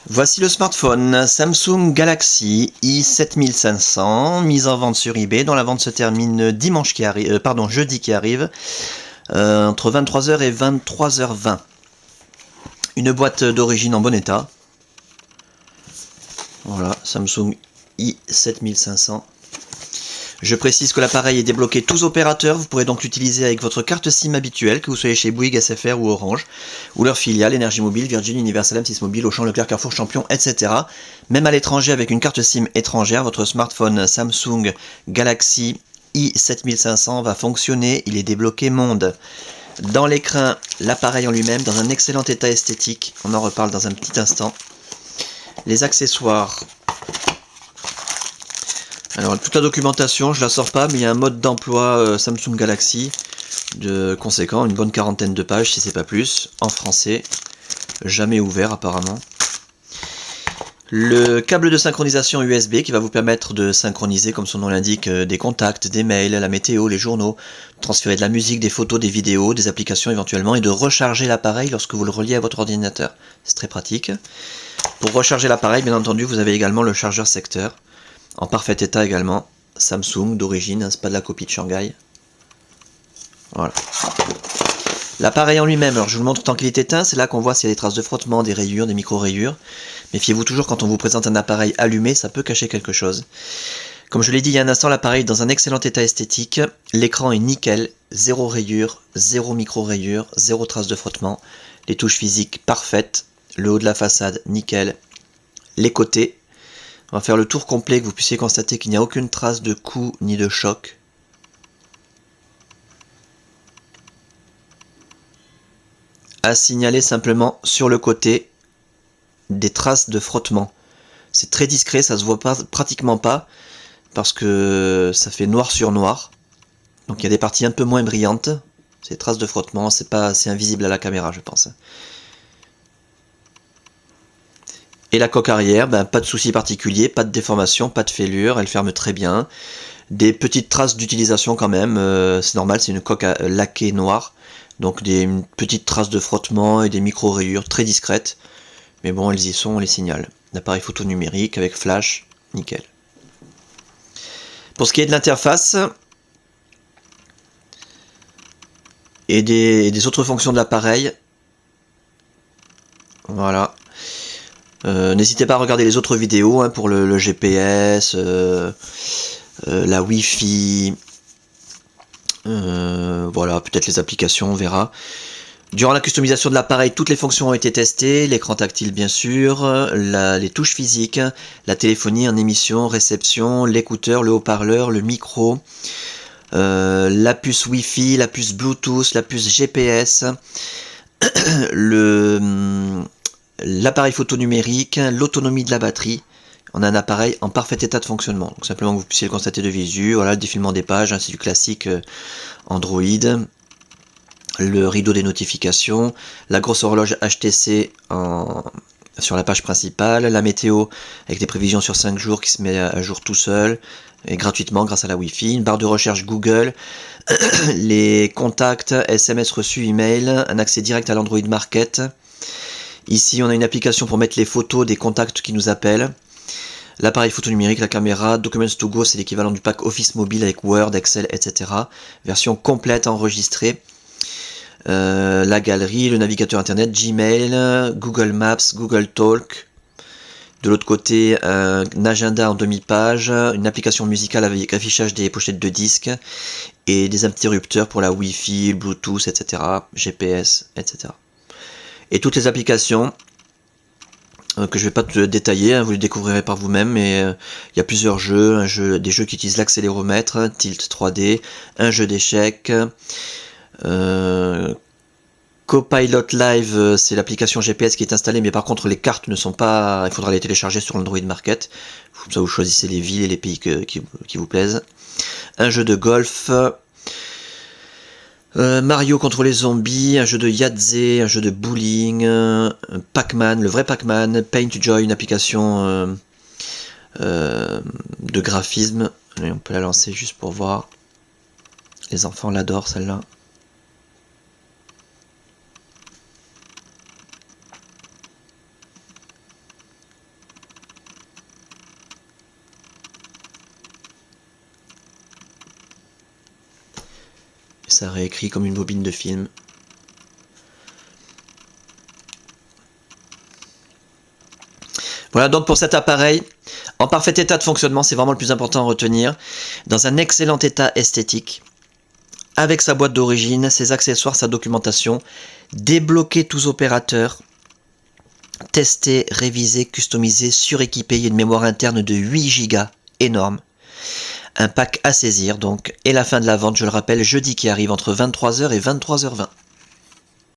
Voici le smartphone Samsung Galaxy i7500, mise en vente sur eBay, dont la vente se termine jeudi qui arrive, entre 23h et 23h20. Une boîte d'origine en bon état. Voilà, Samsung i7500. Je précise que l'appareil est débloqué tous opérateurs, vous pourrez donc l'utiliser avec votre carte SIM habituelle, que vous soyez chez Bouygues, SFR ou Orange, ou leur filiale, Énergie Mobile, Virgin, Universal, M6 Mobile, Auchan, Leclerc, Carrefour, Champion, etc. Même à l'étranger avec une carte SIM étrangère, votre smartphone Samsung Galaxy i7500 va fonctionner, il est débloqué monde. Dans l'écran, l'appareil en lui-même, dans un excellent état esthétique, on en reparle dans un petit instant. Les accessoires... Alors toute la documentation, je la sors pas, mais il y a un mode d'emploi Samsung Galaxy de conséquent, une bonne quarantaine de pages si c'est pas plus, en français, jamais ouvert apparemment. Le câble de synchronisation USB qui va vous permettre de synchroniser, comme son nom l'indique, des contacts, des mails, la météo, les journaux, transférer de la musique, des photos, des vidéos, des applications éventuellement, et de recharger l'appareil lorsque vous le reliez à votre ordinateur. C'est très pratique. Pour recharger l'appareil, bien entendu, vous avez également le chargeur secteur. En parfait état également, Samsung d'origine, hein, c'est pas de la copie de Shanghai. Voilà. L'appareil en lui-même, alors je vous le montre tant qu'il est éteint, c'est là qu'on voit s'il y a des traces de frottement, des rayures, des micro-rayures. Méfiez-vous toujours quand on vous présente un appareil allumé, ça peut cacher quelque chose. Comme je l'ai dit il y a un instant, l'appareil est dans un excellent état esthétique, l'écran est nickel, zéro rayure, zéro micro-rayure, zéro trace de frottement, les touches physiques parfaites, le haut de la façade nickel, les côtés. On va faire le tour complet, que vous puissiez constater qu'il n'y a aucune trace de coup ni de choc. À signaler simplement sur le côté des traces de frottement. C'est très discret, ça se voit pratiquement pas, parce que ça fait noir sur noir. Donc il y a des parties un peu moins brillantes. Ces traces de frottement, c'est pas assez invisible à la caméra, je pense. Et la coque arrière, pas de souci particulier, pas de déformation, pas de fêlure, elle ferme très bien. Des petites traces d'utilisation quand même, c'est normal, c'est une coque laquée noire. Donc une petite trace de frottement et des micro-rayures très discrètes. Mais bon, elles y sont, on les signale. L'appareil photo numérique avec flash, nickel. Pour ce qui est de l'interface et des autres fonctions de l'appareil, voilà. N'hésitez pas à regarder les autres vidéos hein, pour le GPS, la Wi-Fi, voilà, peut-être les applications, on verra. Durant la customisation de l'appareil, toutes les fonctions ont été testées, l'écran tactile bien sûr, les touches physiques, la téléphonie en émission, réception, l'écouteur, le haut-parleur, le micro, la puce Wi-Fi, la puce Bluetooth, la puce GPS, l'appareil photo numérique, l'autonomie de la batterie. On a un appareil en parfait état de fonctionnement. Donc simplement que vous puissiez le constater de visu, voilà, le défilement des pages, hein, c'est du classique Android. Le rideau des notifications, la grosse horloge HTC sur la page principale, la météo avec des prévisions sur 5 jours qui se met à jour tout seul et gratuitement grâce à la Wi-Fi, une barre de recherche Google, les contacts, SMS reçus, email, un accès direct à l'Android Market. Ici on a une application pour mettre les photos des contacts qui nous appellent. L'appareil photo numérique, la caméra, Documents to Go, c'est l'équivalent du pack Office mobile avec Word, Excel, etc. Version complète enregistrée. La galerie, le navigateur internet, Gmail, Google Maps, Google Talk. De l'autre côté, un agenda en demi-page, une application musicale avec affichage des pochettes de disques et des interrupteurs pour la Wi-Fi, Bluetooth, etc., GPS, etc. Et toutes les applications que je vais pas te détailler, hein, vous les découvrirez par vous-même, mais il y a plusieurs jeux, des jeux qui utilisent l'accéléromètre, Tilt 3D, un jeu d'échecs, Copilot Live, c'est l'application GPS qui est installée, mais par contre les cartes ne sont pas... Il faudra les télécharger sur l'Android Market. Comme ça vous choisissez les villes et les pays qui vous plaisent. Un jeu de golf. Mario contre les zombies, un jeu de Yahtzee, un jeu de bowling, Pac-Man, le vrai Pac-Man, Paint Joy, une application de graphisme. Allez, on peut la lancer juste pour voir. Les enfants l'adorent celle-là. ça réécrit comme une bobine de film. Voilà donc pour cet appareil, en parfait état de fonctionnement, c'est vraiment le plus important à retenir, dans un excellent état esthétique, avec sa boîte d'origine, ses accessoires, sa documentation, débloquer tous opérateurs, tester, réviser, customiser, suréquiper, il y a une mémoire interne de 8 Go, énorme. Un pack à saisir donc, et la fin de la vente, je le rappelle, jeudi qui arrive entre 23h et 23h20.